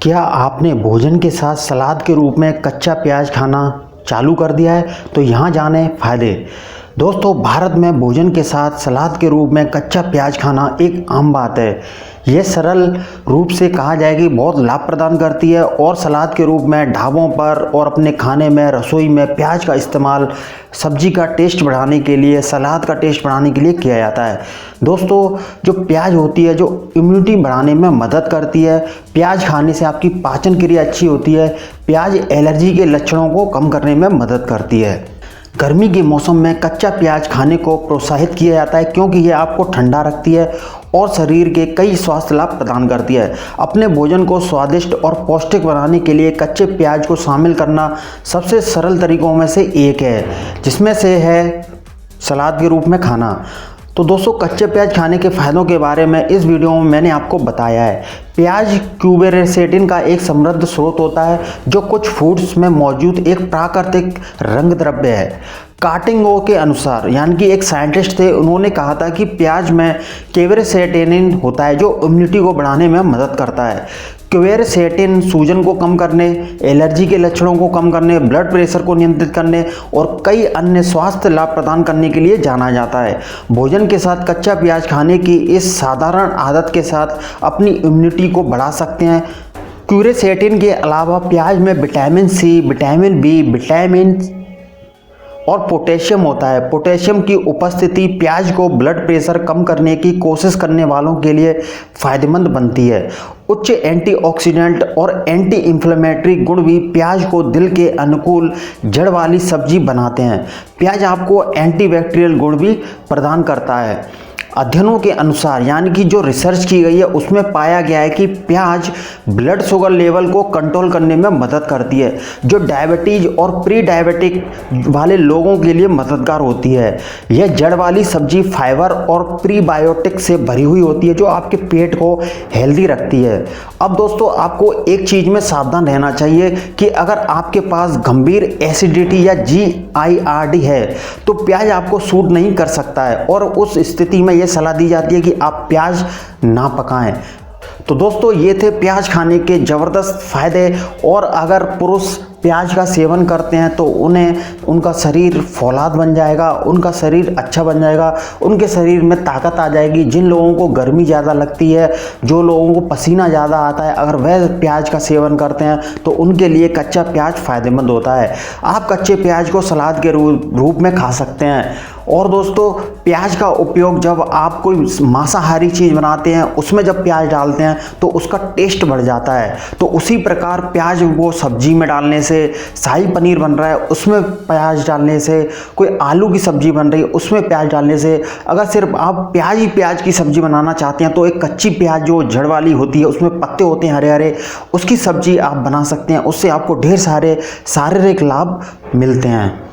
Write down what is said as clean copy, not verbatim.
क्या आपने भोजन के साथ सलाद के रूप में कच्चा प्याज खाना चालू कर दिया है? तो यहाँ जाने फ़ायदे। दोस्तों, भारत में भोजन के साथ सलाद के रूप में कच्चा प्याज खाना एक आम बात है। यह सरल रूप से कहा जाए कि बहुत लाभ प्रदान करती है और सलाद के रूप में ढाबों पर और अपने खाने में, रसोई में प्याज का इस्तेमाल सब्जी का टेस्ट बढ़ाने के लिए, सलाद का टेस्ट बढ़ाने के लिए किया जाता है। दोस्तों, जो प्याज होती है, जो इम्यूनिटी बढ़ाने में मदद करती है। प्याज खाने से आपकी पाचन क्रिया अच्छी होती है। प्याज एलर्जी के लक्षणों को कम करने में मदद करती है। गर्मी के मौसम में कच्चा प्याज खाने को प्रोत्साहित किया जाता है क्योंकि यह आपको ठंडा रखती है और शरीर के कई स्वास्थ्य लाभ प्रदान करती है। अपने भोजन को स्वादिष्ट और पौष्टिक बनाने के लिए कच्चे प्याज को शामिल करना सबसे सरल तरीकों में से एक है, जिसमें से है सलाद के रूप में खाना। तो दोस्तों, कच्चे प्याज खाने के फ़ायदों के बारे में इस वीडियो में मैंने आपको बताया है। प्याज क्यूबेरेसेटिन का एक समृद्ध स्रोत होता है, जो कुछ फूड्स में मौजूद एक प्राकृतिक रंग द्रव्य है। काटिंगो के अनुसार, यानी कि एक साइंटिस्ट थे, उन्होंने कहा था कि प्याज में क्यूबेरेसेटिन होता है जो इम्यूनिटी को बढ़ाने में मदद करता है। क्वेरसेटिन सूजन को कम करने, एलर्जी के लक्षणों को कम करने, ब्लड प्रेशर को नियंत्रित करने और कई अन्य स्वास्थ्य लाभ प्रदान करने के लिए जाना जाता है। भोजन के साथ कच्चा प्याज खाने की इस साधारण आदत के साथ अपनी इम्यूनिटी को बढ़ा सकते हैं। क्वेरसेटिन के अलावा प्याज में vitamin C, vitamin B, vitamin और पोटेशियम होता है। पोटेशियम की उपस्थिति प्याज को ब्लड प्रेशर कम करने की कोशिश करने वालों के लिए फायदेमंद बनती है। उच्च एंटीऑक्सीडेंट और एंटी इंफ्लेमेटरी गुण भी प्याज को दिल के अनुकूल जड़ वाली सब्जी बनाते हैं। प्याज आपको एंटीबैक्टीरियल गुण भी प्रदान करता है। अध्ययनों के अनुसार, यानी कि जो रिसर्च की गई है, उसमें पाया गया है कि प्याज ब्लड शुगर लेवल को कंट्रोल करने में मदद करती है, जो डायबिटीज और प्री डायबिटिक वाले लोगों के लिए मददगार होती है। यह जड़ वाली सब्जी फाइबर और प्रीबायोटिक से भरी हुई होती है, जो आपके पेट को हेल्दी रखती है। अब दोस्तों, आपको एक चीज़ में सावधान रहना चाहिए कि अगर आपके पास गंभीर एसिडिटी या GIRD है तो प्याज आपको सूट नहीं कर सकता है और उस स्थिति में यह सलाह दी जाती है कि आप प्याज ना पकाएं। तो दोस्तों, ये थे प्याज खाने के ज़बरदस्त फ़ायदे। और अगर पुरुष प्याज का सेवन करते हैं तो उनका शरीर फौलाद बन जाएगा, उनका शरीर अच्छा बन जाएगा, उनके शरीर में ताकत आ जाएगी। जिन लोगों को गर्मी ज़्यादा लगती है, जो लोगों को पसीना ज़्यादा आता है, अगर वह प्याज का सेवन करते हैं तो उनके लिए कच्चा प्याज फ़ायदेमंद होता है। आप कच्चे प्याज को सलाद के रूप में खा सकते हैं। और दोस्तों, प्याज का उपयोग जब आप कोई मांसाहारी चीज़ बनाते हैं, उसमें जब प्याज डालते हैं तो उसका टेस्ट बढ़ जाता है। तो उसी प्रकार प्याज वो सब्जी में डालने से, शाही पनीर बन रहा है उसमें प्याज डालने से, कोई आलू की सब्जी बन रही है उसमें प्याज डालने से, अगर सिर्फ आप प्याज ही प्याज की सब्जी बनाना चाहते हैं तो एक कच्ची प्याज जो जड़ वाली होती है, उसमें पत्ते होते हैं हरे हरे, उसकी सब्जी आप बना सकते हैं। उससे आपको ढेर सारे शारीरिक लाभ मिलते हैं।